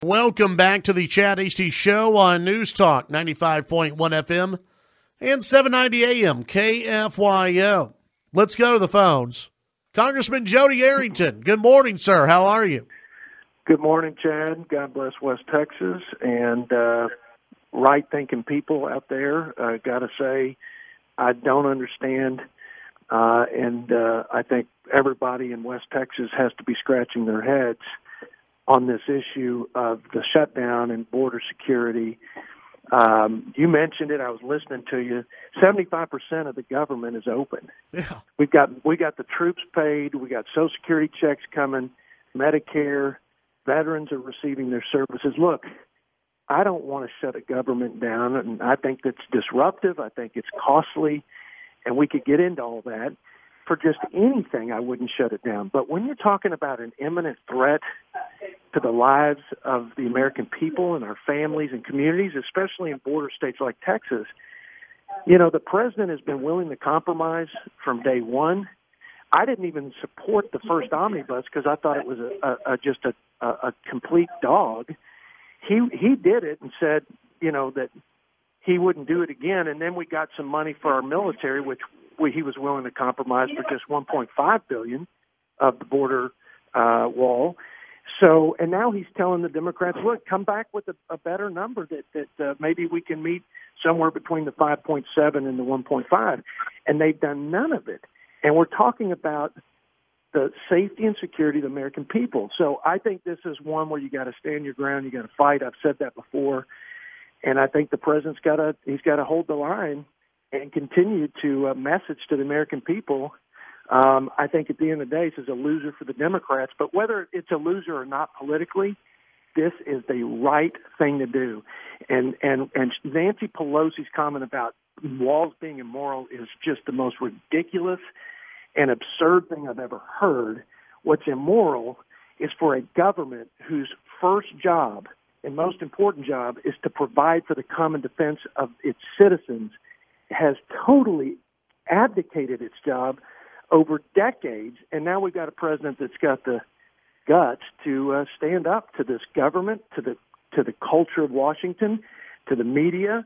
Welcome back to the Chad Hasty Show on News Talk 95.1 FM and 790 AM KFYO. Let's go to the phones. Congressman Jodey Arrington, good morning, sir. How are you? Good morning, Chad. God bless West Texas and right-thinking people out there. Got to say, I don't understand, and I think everybody in West Texas has to be scratching their heads on this issue of the shutdown and border security. You mentioned it. I was listening to you. 75% of the government is open. Yeah. We got the troops paid. We got Social Security checks coming, Medicare. Veterans are receiving their services. Look, I don't want to shut a government down, and I think that's disruptive. I think it's costly, and we could get into all that. For just anything, I wouldn't shut it down. But when you're talking about an imminent threat to the lives of the American people and our families and communities, especially in border states like Texas, you know, the president has been willing to compromise from day one. I didn't even support the first omnibus because I thought it was just a complete dog. He did it and said, you know, that he wouldn't do it again. And then we got some money for our military, which he was willing to compromise for just $1.5 billion of the border wall. So, and now he's telling the Democrats, look, come back with a better number that maybe we can meet somewhere between the 5.7 and the 1.5. And they've done none of it. And we're talking about the safety and security of the American people. So I think this is one where you got to stand your ground, you got to fight. I've said that before. And I think the president's got to hold the line and continue to message to the American people. I think at the end of the day, this is a loser for the Democrats. But whether it's a loser or not politically, this is the right thing to do. And Nancy Pelosi's comment about walls being immoral is just the most ridiculous and absurd thing I've ever heard. What's immoral is for a government whose first job and most important job is to provide for the common defense of its citizens, has totally abdicated its job over decades, and now we've got a president that's got the guts to stand up to this government, to the culture of Washington, to the media,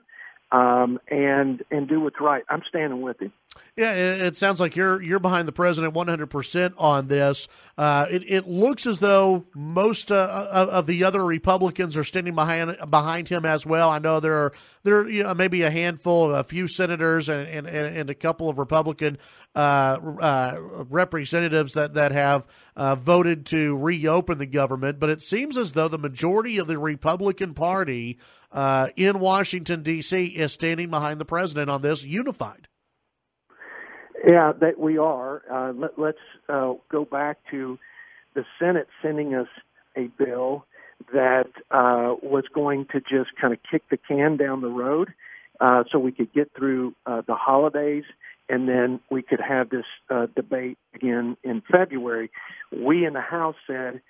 and do what's right. I'm standing with him. Yeah, it sounds like you're behind the president 100% on this. It looks as though most of the other Republicans are standing behind him as well. I know there are maybe a handful, a few senators and a couple of Republican representatives that have voted to reopen the government, but it seems as though the majority of the Republican Party in Washington, D.C. is standing behind the president on this, unified. Yeah, that we are. Let's go back to the Senate sending us a bill that was going to just kind of kick the can down the road so we could get through the holidays, and then we could have this debate again in February. We in the House said,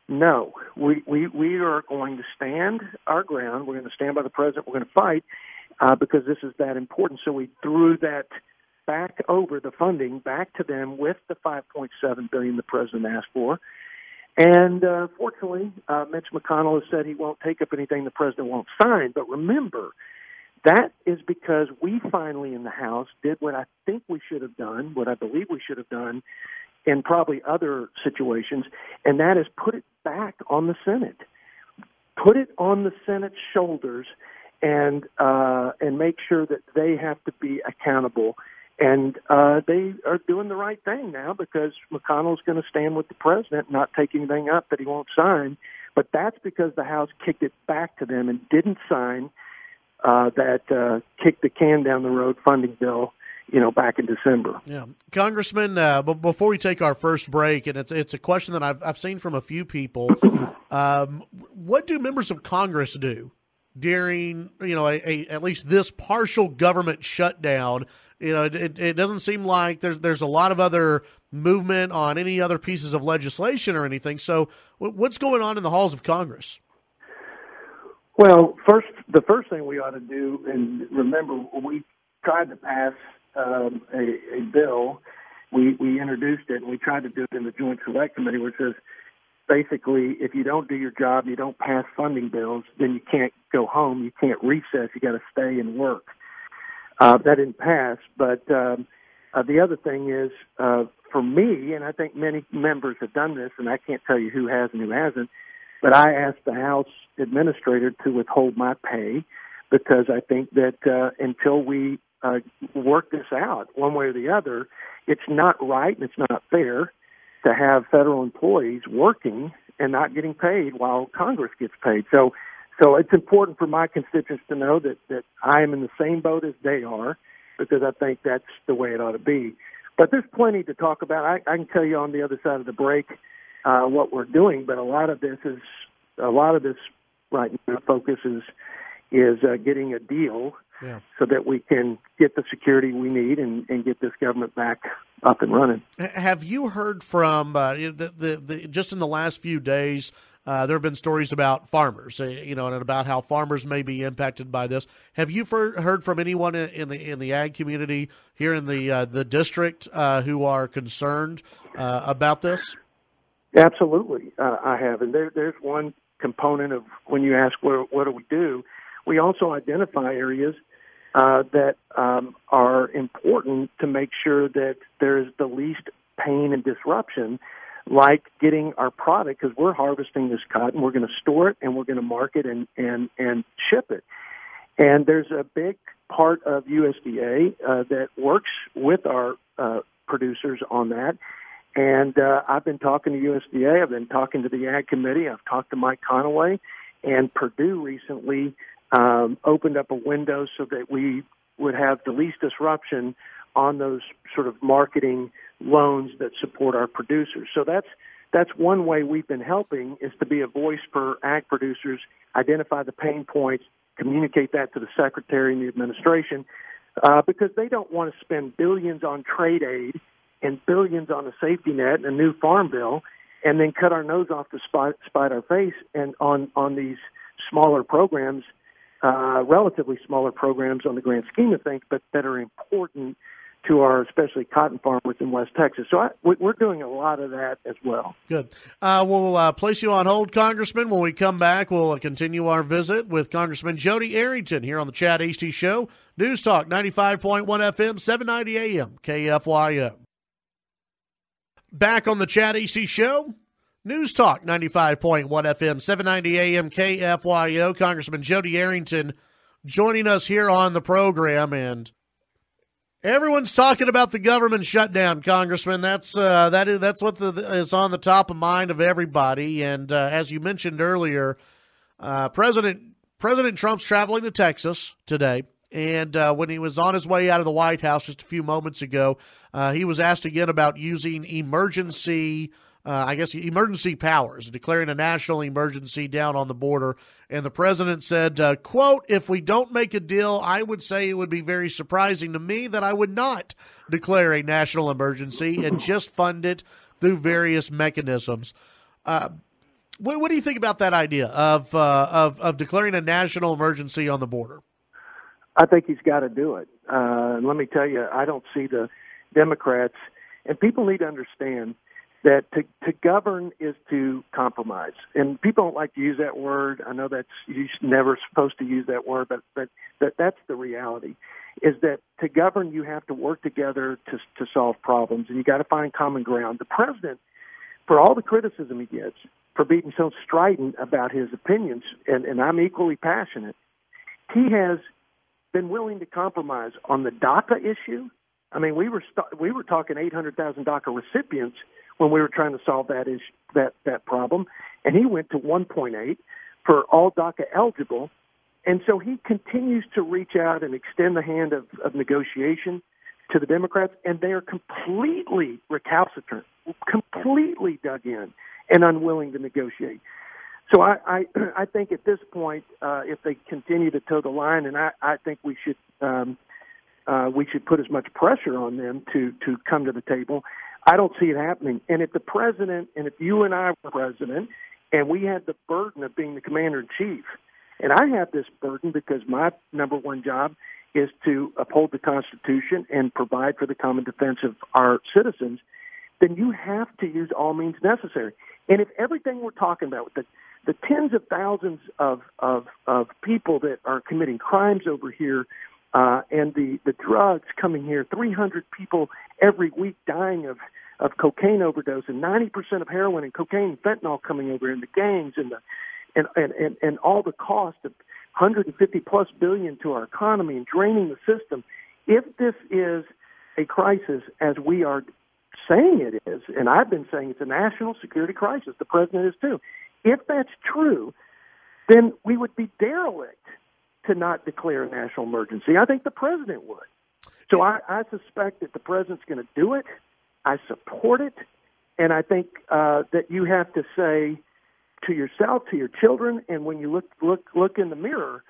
no, we are going to stand our ground. We're going to stand by the president. We're going to fight because this is that important. So we threw that back over, the funding back to them with the $5.7 billion the president asked for. And fortunately, Mitch McConnell has said he won't take up anything the president won't sign. But remember, that is because we finally in the House did what I think we should have done, what I believe we should have done in probably other situations, and that is put it back on the Senate. Put it on the Senate's shoulders and make sure that they have to be accountable. And they are doing the right thing now because McConnell's going to stand with the president, not take anything up that he won't sign. But that's because the House kicked it back to them and didn't sign that kicked the can down the road funding bill, back in December. Yeah, Congressman. But before we take our first break, and it's a question that I've seen from a few people. What do members of Congress do during at least this partial government shutdown? It doesn't seem like there's a lot of other movement on any other pieces of legislation or anything. So what's going on in the halls of Congress? Well, the first thing we ought to do, and remember, we tried to pass a bill. We introduced it, and we tried to do it in the Joint Select Committee, which says basically, if you don't do your job, you don't pass funding bills, then you can't go home, you can't recess, you got to stay and work. That didn't pass, but the other thing is, for me, and I think many members have done this, and I can't tell you who has and who hasn't, but I asked the House administrator to withhold my pay because I think that until we work this out one way or the other, it's not right and it's not fair to have federal employees working and not getting paid while Congress gets paid. So it's important for my constituents to know that I am in the same boat as they are, because I think that's the way it ought to be. But there's plenty to talk about. I can tell you on the other side of the break what we're doing, but a lot of this right now focus is getting a deal so that we can get the security we need and get this government back up and running. Have you heard from just in the last few days? There have been stories about farmers, and about how farmers may be impacted by this. Have you heard from anyone in the ag community here in the district who are concerned about this? Absolutely, I have, and there's one component of when you ask what do, we also identify areas that are important to make sure that there's the least pain and disruption, like getting our product, because we're harvesting this cotton, we're going to store it, and we're going to market and ship it. And there's a big part of USDA that works with our producers on that. And I've been talking to USDA, I've been talking to the Ag Committee, I've talked to Mike Conaway, and Purdue recently opened up a window so that we would have the least disruption on those sort of marketing loans that support our producers. So that's one way we've been helping, is to be a voice for ag producers, identify the pain points, communicate that to the Secretary and the administration, because they don't want to spend billions on trade aid and billions on a safety net and a new farm bill, and then cut our nose off to spite our face and on these smaller programs, relatively smaller programs on the grand scheme of things, but that are important to our especially cotton farmers in West Texas. So we're doing a lot of that as well. Good. We'll place you on hold, Congressman. When we come back, we'll continue our visit with Congressman Jodey Arrington here on the Chad Hasty Show. News Talk 95.1 FM, 790 AM, KFYO. Back on the Chad Hasty Show. News Talk 95.1 FM, 790 AM, KFYO. Congressman Jodey Arrington joining us here on the program, and everyone's talking about the government shutdown, Congressman. That's what is on the top of mind of everybody. And as you mentioned earlier, President Trump's traveling to Texas today. And when he was on his way out of the White House just a few moments ago, he was asked again about using emergency powers, declaring a national emergency down on the border. And the president said, quote, "If we don't make a deal, I would say it would be very surprising to me that I would not declare a national emergency and just fund it through various mechanisms." What do you think about that idea of declaring a national emergency on the border? I think he's got to do it. Let me tell you, I don't see the Democrats, and people need to understand that to govern is to compromise. And people don't like to use that word. I know you're never supposed to use that word, but that's the reality, is that to govern you have to work together to solve problems, and you got to find common ground. The president, for all the criticism he gets, for being so strident about his opinions, and I'm equally passionate, he has been willing to compromise on the DACA issue. I mean, we were talking 800,000 DACA recipients when we were trying to solve that problem, and he went to 1.8 for all DACA eligible. And so he continues to reach out and extend the hand of negotiation to the Democrats, and they are completely recalcitrant, completely dug in and unwilling to negotiate. So I think at this point, if they continue to toe the line, and I think we should put as much pressure on them to come to the table. I don't see it happening. And if the president, and if you and I were president, and we had the burden of being the commander-in-chief, and I have this burden because my number one job is to uphold the Constitution and provide for the common defense of our citizens, then you have to use all means necessary. And if everything we're talking about, the tens of thousands of people that are committing crimes over here, and the drugs coming here, 300 people every week dying of cocaine overdose, and 90% of heroin and cocaine and fentanyl coming over in the gangs, and all the cost of 150 plus billion to our economy and draining the system. If this is a crisis, as we are saying it is, and I've been saying it's a national security crisis, the president is too. If that's true, then we would be derelict to not declare a national emergency. I think the president would. So I suspect that the president's going to do it. I support it. And I think that you have to say to yourself, to your children, and when you look in the mirror,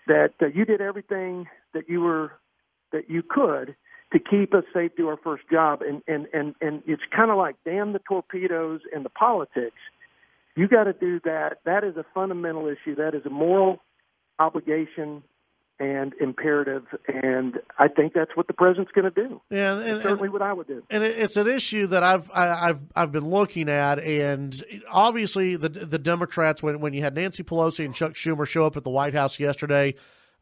that you did everything that you could to keep us safe, do our first job. And it's kind of like, damn the torpedoes and the politics. You got to do that. That is a fundamental issue. That is a moral obligation and imperative, and I think that's what the president's going to do. Yeah, and certainly what I would do. And it's an issue that I've been looking at, and obviously the Democrats, when you had Nancy Pelosi and Chuck Schumer show up at the White House yesterday,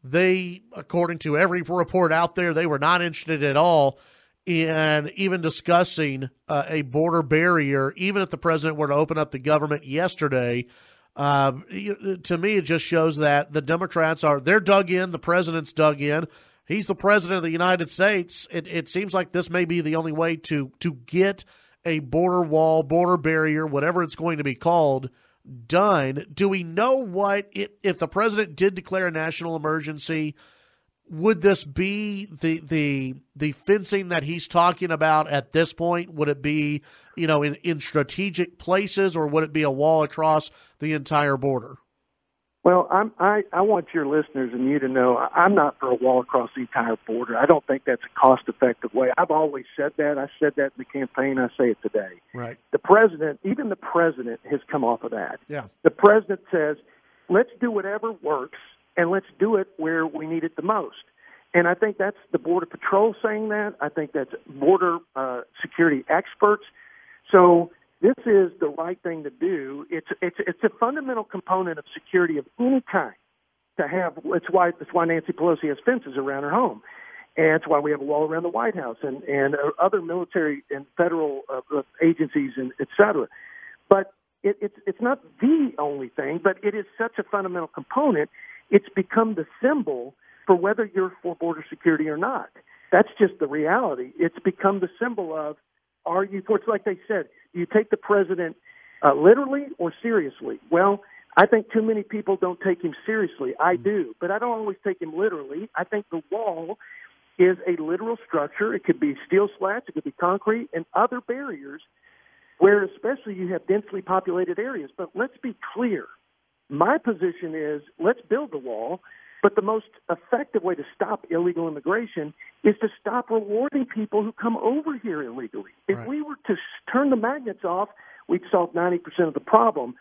they, according to every report out there, they were not interested at all in even discussing a border barrier, even if the president were to open up the government yesterday. To me, it just shows that the Democrats they're dug in. The president's dug in. He's the president of the United States. It seems like this may be the only way to get a border wall, border barrier, whatever it's going to be called, done. Do we know what, if the president did declare a national emergency, would this be the fencing that he's talking about at this point? Would it be, in strategic places, or would it be a wall across the entire border? Well, I want your listeners and you to know I'm not for a wall across the entire border. I don't think that's a cost-effective way. I've always said that. I said that in the campaign. I say it today. Right. Even the president has come off of that. Yeah. The president says, let's do whatever works, and let's do it where we need it the most. And I think that's the Border Patrol saying that. I think that's border security experts. So this is the right thing to do. It's a fundamental component of security of any kind to have. That's why Nancy Pelosi has fences around her home, and it's why we have a wall around the White House and other military and federal agencies and et cetera. But it's not the only thing, but it is such a fundamental component. It's become the symbol for whether you're for border security or not. That's just the reality. It's become the symbol of, are you for? It's like they said, do you take the president literally or seriously? Well, I think too many people don't take him seriously. I do, but I don't always take him literally. I think the wall is a literal structure. It could be steel slats, it could be concrete, and other barriers where especially you have densely populated areas. But let's be clear. My position is, let's build the wall, but the most effective way to stop illegal immigration is to stop rewarding people who come over here illegally. If we were to turn the magnets off, we'd solve 90% of the problem.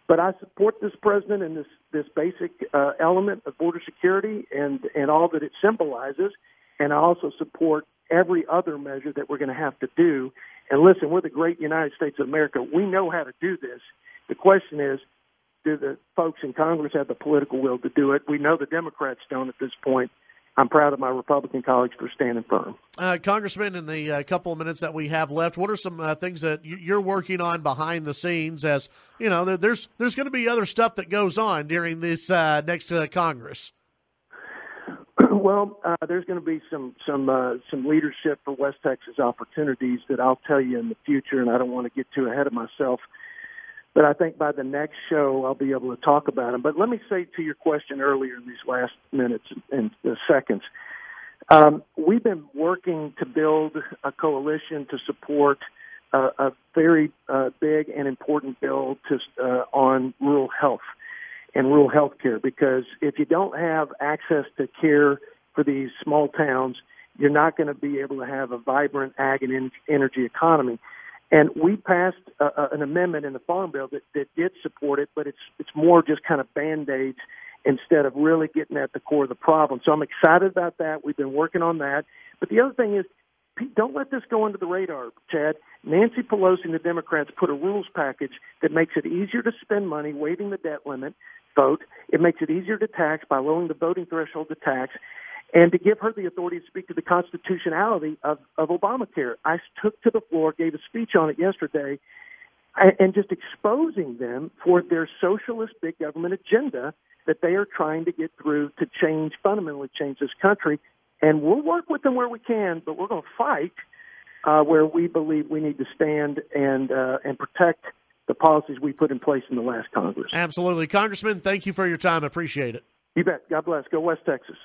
But I support this president and this basic element of border security and all that it symbolizes, and I also support every other measure that we're going to have to do. And listen, we're the great United States of America. We know how to do this. The question is, do the folks in Congress have the political will to do it? We know the Democrats don't at this point. I'm proud of my Republican colleagues for standing firm. Congressman, in the couple of minutes that we have left, what are some things that you're working on behind the scenes? As you know, there's going to be other stuff that goes on during this next Congress. Well, there's going to be some leadership for West Texas opportunities that I'll tell you in the future, and I don't want to get too ahead of myself. But I think by the next show, I'll be able to talk about them. But let me say to your question earlier in these last minutes and seconds, we've been working to build a coalition to support a very big and important bill on rural health and rural health care. Because if you don't have access to care for these small towns, you're not going to be able to have a vibrant ag and energy economy. And we passed an amendment in the Farm Bill that did support it, but it's more just kind of Band-Aids instead of really getting at the core of the problem. So I'm excited about that. We've been working on that. But the other thing is, don't let this go under the radar, Chad. Nancy Pelosi and the Democrats put a rules package that makes it easier to spend money, waiving the debt limit vote. It makes it easier to tax by lowering the voting threshold to tax, and to give her the authority to speak to the constitutionality of Obamacare. I took to the floor, gave a speech on it yesterday, and just exposing them for their socialist big government agenda that they are trying to get through to fundamentally change this country. And we'll work with them where we can, but we're going to fight where we believe we need to stand and protect the policies we put in place in the last Congress. Absolutely. Congressman, thank you for your time. I appreciate it. You bet. God bless. Go West Texas.